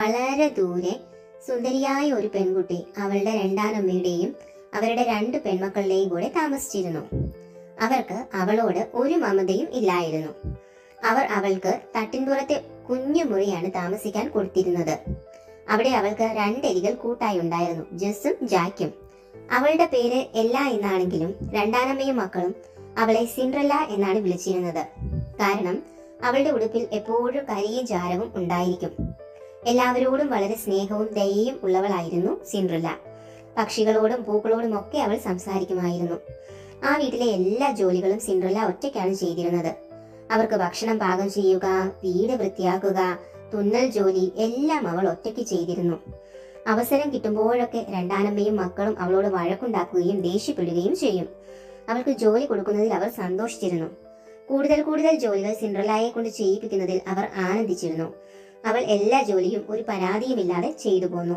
വളരെ ദൂരെ സുന്ദരിയായ ഒരു പെൺകുട്ടി അവളുടെ രണ്ടാനമ്മയുടെയും അവരുടെ 2 പെൺമക്കളുടെയും കൂടെ താമസിച്ചിരുന്നു. അവർക്ക് അവളോട് ഒരു മമതയും ഇല്ലായിരുന്നു. അവർ അവൾക്ക് തട്ടിൻപുറത്തെ കുഞ്ഞു മുറിയാണ് താമസിക്കാൻ കൊടുത്തിരുന്നത്. അവിടെ അവൾക്ക് 2 എലികൾ കൂട്ടായി ഉണ്ടായിരുന്നു, ജസ്സും ജാക്കും. അവളുടെ പേര് എല്ല എന്നാണെങ്കിലും രണ്ടാനമ്മയും മക്കളും അവളെ സിൻഡ്രല്ല എന്നാണ് വിളിച്ചിരുന്നത്. കാരണം അവളുടെ ഉടുപ്പിൽ എപ്പോഴും കരിയും ചാരവും ഉണ്ടായിരിക്കും. എല്ലാവരോടും വളരെ സ്നേഹവും ദയയും ഉള്ളവളായിരുന്നു സിൻഡ്രല്ല. പക്ഷികളോടും പൂക്കളോടും ഒക്കെ അവൾ സംസാരിക്കുമായിരുന്നു. ആ വീട്ടിലെ എല്ലാ ജോലികളും സിൻഡ്രല്ല ഒറ്റയ്ക്കാണ് ചെയ്തിരുന്നത്. അവർക്ക് ഭക്ഷണം പാകം ചെയ്യുക, വീട് വൃത്തിയാക്കുക, തുന്നൽ ജോലി എല്ലാം അവൾ ഒറ്റയ്ക്ക് ചെയ്തിരുന്നു. അവസരം കിട്ടുമ്പോഴൊക്കെ രണ്ടാനമ്മയും മക്കളും അവളോട് വഴക്കുണ്ടാക്കുകയും ദേഷ്യപ്പെടുകയും ചെയ്യും. അവൾക്ക് ജോലി കൊടുക്കുന്നതിൽ അവർ സന്തോഷിച്ചിരുന്നു. കൂടുതൽ ജോലികൾ സിൻഡ്രല്ലയെ കൊണ്ട് ചെയ്യിപ്പിക്കുന്നതിൽ അവർ ആനന്ദിച്ചിരുന്നു. അവൾ എല്ലാ ജോലിയും ഒരു പരാതിയുമില്ലാതെ ചെയ്തു പോന്നു.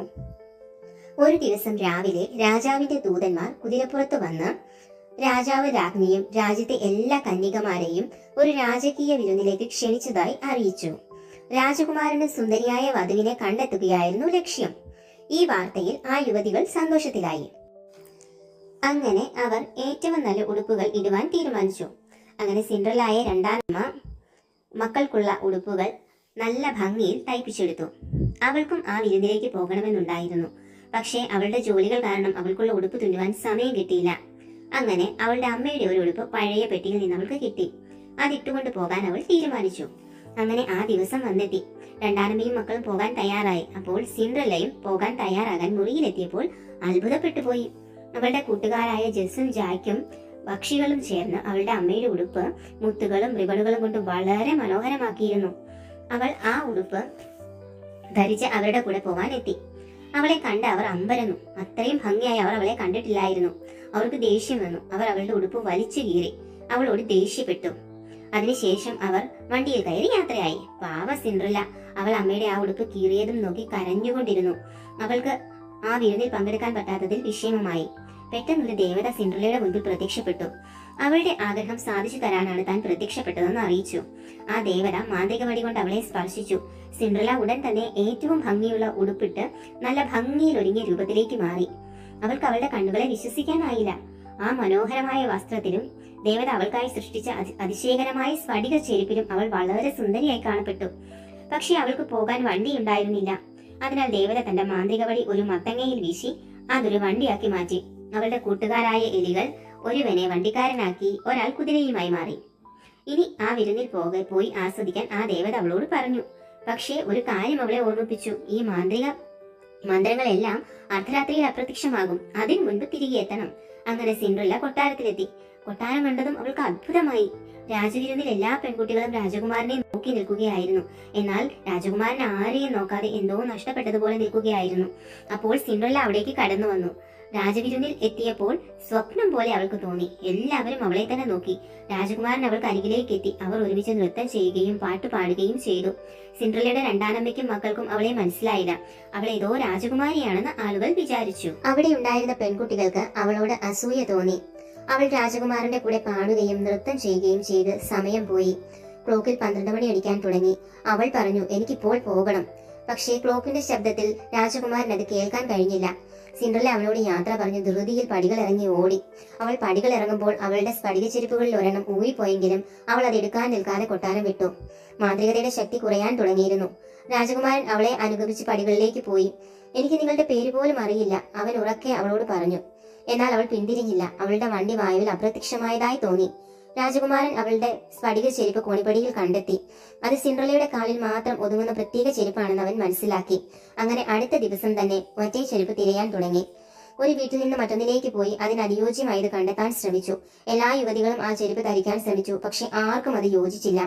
ഒരു ദിവസം രാവിലെ രാജാവിന്റെ ദൂതന്മാർ കുതിരപ്പുറത്ത് വന്ന് രാജാവ് രാജ്ഞിയും രാജ്യത്തെ എല്ലാ കന്യകമാരെയും ഒരു രാജകീയ വിരുന്നിലേക്ക് ക്ഷണിച്ചതായി അറിയിച്ചു. രാജകുമാരന് സുന്ദരിയായ വധുവിനെ കണ്ടെത്തുകയായിരുന്നു ലക്ഷ്യം. ഈ വാർത്തയിൽ ആ യുവതികൾ സന്തോഷത്തിലായി. അങ്ങനെ അവർ ഏറ്റവും നല്ല ഉടുപ്പുകൾ ഇടുവാൻ തീരുമാനിച്ചു. അങ്ങനെ സിൻഡ്രല്ലയെ രണ്ടാനമ്മ മക്കൾക്കുള്ള ഉടുപ്പുകൾ നല്ല ഭംഗിയിൽ തയ്പ്പിച്ചെടുത്തു. അവൾക്കും ആ വിരുന്നിലേക്ക് പോകണമെന്നുണ്ടായിരുന്നു. പക്ഷേ അവളുടെ ജോലികൾ കാരണം അവൾക്കുള്ള ഉടുപ്പ് തുന്നുവാൻ സമയം കിട്ടിയില്ല. അങ്ങനെ അവളുടെ അമ്മയുടെ ഒരു ഉടുപ്പ് പഴയ പെട്ടിയിൽ നിന്ന് അവൾക്ക് കിട്ടി. അതിട്ടുകൊണ്ട് പോകാൻ അവൾ തീരുമാനിച്ചു. അങ്ങനെ ആ ദിവസം വന്നെത്തി. രണ്ടാനമ്മയും മക്കളും പോകാൻ തയ്യാറായി. അപ്പോൾ സിൻഡ്രല്ലയും പോകാൻ തയ്യാറാകാൻ മുറിയിലെത്തിയപ്പോൾ അത്ഭുതപ്പെട്ടു പോയി. അവളുടെ കൂട്ടുകാരായ ജസ്സും ജാക്കും പക്ഷികളും ചേർന്ന് അവളുടെ അമ്മയുടെ ഉടുപ്പ് മുത്തുകളും റിബണുകളും കൊണ്ട് വളരെ മനോഹരമാക്കിയിരുന്നു. അവൾ ആ ഉടുപ്പ് ധരിച്ച് അവരുടെ കൂടെ പോകാൻ എത്തി. അവളെ കണ്ട് അവർ അമ്പരന്നു. അത്രയും ഭംഗിയായി അവർ അവളെ കണ്ടിട്ടില്ലായിരുന്നു. അവർക്ക് ദേഷ്യം വന്നു. അവർ അവളുടെ ഉടുപ്പ് വലിച്ചു കീറി. അവളോട് ദേഷ്യപ്പെട്ടു. അതിനുശേഷം അവർ വണ്ടിയിൽ കയറി യാത്രയായി. പാവ സിൻഡ്രല്ല അവൾ അമ്മയുടെ ആ ഉടുപ്പ് കീറിയതും നോക്കി കരഞ്ഞുകൊണ്ടിരുന്നു. അവൾക്ക് ആ വിരുന്നിൽ പങ്കെടുക്കാൻ പറ്റാത്തതിൽ വിഷമമായി. പെട്ടെന്നൊരു ദേവത സിൻഡ്രല്ലയുടെ മുൻപിൽ പ്രത്യക്ഷപ്പെട്ടു. അവളുടെ ആഗ്രഹം സാധിച്ചു തരാനാണ് താൻ പ്രത്യക്ഷപ്പെട്ടതെന്ന് അറിയിച്ചു. ആ ദേവത മാന്ത്രിക വടി കൊണ്ട് അവളെ സ്പർശിച്ചു. സിൻഡ്രല്ല ഉടൻ തന്നെ ഏറ്റവും ഭംഗിയുള്ള ഉടുപ്പിട്ട് നല്ല ഭംഗിയിൽ ഒരുങ്ങിയ രൂപത്തിലേക്ക് മാറി. അവൾക്ക് അവളുടെ കണ്ണുകളെ വിശ്വസിക്കാനായില്ല. ആ മനോഹരമായ വസ്ത്രത്തിലും ദേവത അവൾക്കായി സൃഷ്ടിച്ച അതിശയകരമായ സ്ഫടിക ചെരുപ്പിലും അവൾ വളരെ സുന്ദരിയായി കാണപ്പെട്ടു. പക്ഷെ അവൾക്ക് പോകാൻ വണ്ടി ഉണ്ടായിരുന്നില്ല. അതിനാൽ ദേവത തന്റെ മാന്ത്രിക വടി ഒരു മത്തങ്ങയിൽ വീശി അതൊരു വണ്ടിയാക്കി മാറ്റി. അവളുടെ കൂട്ടുകാരായ എലികൾ ഒരുവനെ വണ്ടിക്കാരനാക്കി, ഒരാൾ കുതിരയുമായി മാറി. ഇനി ആ വിരുന്നിൽ പോയി ആസ്വദിക്കാൻ ആ ദേവത അവളോട് പറഞ്ഞു. പക്ഷേ ഒരു കാര്യം അവളെ ഓർമ്മിപ്പിച്ചു. ഈ മന്ത്രങ്ങളെല്ലാം അർദ്ധരാത്രിയിൽ അപ്രത്യക്ഷമാകും. അതിനു മുൻപ് തിരികെ എത്തണം. അങ്ങനെ സിൻഡ്രല്ല കൊട്ടാരത്തിലെത്തി. കൊട്ടാരം കണ്ടതും അവൾക്ക് അത്ഭുതമായി. രാജവിരുന്നിൽ എല്ലാ പെൺകുട്ടികളും രാജകുമാരനെ നോക്കി നിൽക്കുകയായിരുന്നു. എന്നാൽ രാജകുമാരൻ ആരെയും നോക്കാതെ എന്തോ നഷ്ടപ്പെട്ടതുപോലെ നിൽക്കുകയായിരുന്നു. അപ്പോൾ സിൻഡ്രല്ല അവിടേക്ക് കടന്നു വന്നു. രാജവിരുന്നിൽ എത്തിയപ്പോൾ സ്വപ്നം പോലെ അവൾക്ക് തോന്നി. എല്ലാവരും അവളെ തന്നെ നോക്കി. രാജകുമാരൻ അവൾക്ക് അരികിലേക്ക് എത്തി. അവർ ഒരുമിച്ച് നൃത്തം ചെയ്യുകയും പാട്ട് പാടുകയും ചെയ്തു. സിൻഡ്രല്ലയുടെ രണ്ടാനമ്മയ്ക്കും മക്കൾക്കും അവളെ മനസ്സിലായില്ല. അവൾ ഏതോ രാജകുമാരിയാണെന്ന് ആളുകൾ വിചാരിച്ചു. അവിടെ ഉണ്ടായിരുന്ന പെൺകുട്ടികൾക്ക് അവളോട് അസൂയ തോന്നി. അവൾ രാജകുമാരന്റെ കൂടെ പാടുകയും നൃത്തം ചെയ്യുകയും ചെയ്ത് സമയം പോയി. ക്ലോക്കിൽ 12 മണി അടിക്കാൻ തുടങ്ങി. അവൾ പറഞ്ഞു, എനിക്കിപ്പോൾ പോകണം. പക്ഷേ ക്ലോക്കിന്റെ ശബ്ദത്തിൽ രാജകുമാരൻ അത് കേൾക്കാൻ കഴിഞ്ഞില്ല. സിൻഡ്രല്ല അവളോട് യാത്ര പറഞ്ഞ് ധൃതിയിൽ പടികൾ ഇറങ്ങി ഓടി. അവൾ പടികൾ ഇറങ്ങുമ്പോൾ അവളുടെ സ്ഫടിക ചെരുപ്പുകളിൽ ഒരെണ്ണം ഊരിപ്പോയെങ്കിലും അവൾ അത് എടുക്കാൻ നിൽക്കാതെ കൊട്ടാരം വിട്ടു. മാന്ത്രികതയുടെ ശക്തി കുറയാൻ തുടങ്ങിയിരുന്നു. രാജകുമാരൻ അവളെ അനുഗമിച്ച് പടികളിലേക്ക് പോയി. എനിക്ക് നിങ്ങളുടെ പേര് പോലും അറിയില്ല, അവൻ ഉറക്കെ അവളോട് പറഞ്ഞു. എന്നാൽ അവൾ പിന്തിരിഞ്ഞില്ല. അവളുടെ വണ്ടി വായുവിൽ അപ്രത്യക്ഷമായതായി തോന്നി. രാജകുമാരൻ അവളുടെ സ്ഫടിക ചെരുപ്പ് കോണിപ്പടിയിൽ കണ്ടെത്തി. അത് സിൻഡ്രല്ലയുടെ കാലിൽ മാത്രം ഒതുങ്ങുന്ന പ്രത്യേക ചെരുപ്പാണെന്ന് അവൻ മനസ്സിലാക്കി. അങ്ങനെ അടുത്ത ദിവസം തന്നെ മറ്റേ ചെരുപ്പ് തിരയാൻ തുടങ്ങി. ഒരു വീട്ടിൽ നിന്ന് മറ്റൊന്നിലേക്ക് പോയി അതിനനുയോജ്യമായത് കണ്ടെത്താൻ ശ്രമിച്ചു. എല്ലാ യുവതികളും ആ ചെരുപ്പ് ധരിക്കാൻ ശ്രമിച്ചു. പക്ഷെ ആർക്കും അത് യോജിച്ചില്ല.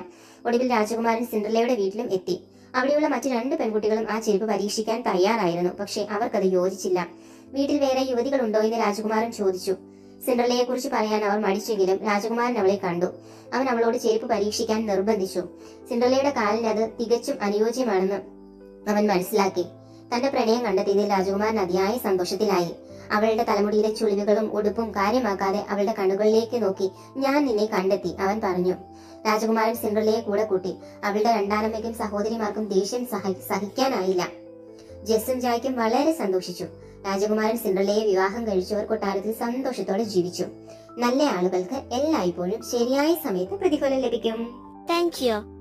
ഒടുവിൽ രാജകുമാരൻ സിൻഡ്രല്ലയുടെ വീട്ടിലും എത്തി. അവിടെയുള്ള മറ്റു 2 പെൺകുട്ടികളും ആ ചെരുപ്പ് പരീക്ഷിക്കാൻ തയ്യാറായിരുന്നു. പക്ഷെ അവർക്കത് യോജിച്ചില്ല. വീട്ടിൽ വേറെ യുവതികളുണ്ടോ എന്ന് രാജകുമാരൻ ചോദിച്ചു. സിൻഡ്രല്ലയെ കുറിച്ച് പറയാൻ അവർ മടിച്ചെങ്കിലും രാജകുമാരൻ അവളെ കണ്ടു. അവൻ അവളോട് ചെരുപ്പ് പരീക്ഷിക്കാൻ നിർബന്ധിച്ചു. സിൻഡ്രല്ലയുടെ കാലിന് അത് തികച്ചും അനുയോജ്യമാണെന്ന് അവൻ മനസ്സിലാക്കി. തന്റെ പ്രണയം കണ്ടെത്തിയതിൽ രാജകുമാരൻ അതിയായ സന്തോഷത്തിലായി. അവളുടെ തലമുടിയിലെ ചുളിവുകളും ഉടുപ്പും കാര്യമാക്കാതെ അവളുടെ കണ്ണുകളിലേക്ക് നോക്കി, ഞാൻ നിന്നെ കണ്ടെത്തി, അവൻ പറഞ്ഞു. രാജകുമാരൻ സിൻഡ്രല്ലയെ കൂടെ കൂട്ടി. അവളുടെ രണ്ടാനമ്മയ്ക്കും സഹോദരിമാർക്കും ദേഷ്യം സഹിക്കാനായില്ല. ജസ്സും ജായ്ക്കും വളരെ സന്തോഷിച്ചു. രാജകുമാരൻ സിൻഡ്രല്ലയെ വിവാഹം കഴിച്ചവർ കൊട്ടാരത്തിൽ സന്തോഷത്തോടെ ജീവിച്ചു. നല്ല ആളുകൾക്ക് എല്ലായ്പ്പോഴും ശരിയായ സമയത്ത് പ്രതിഫലം ലഭിക്കും. Thank you.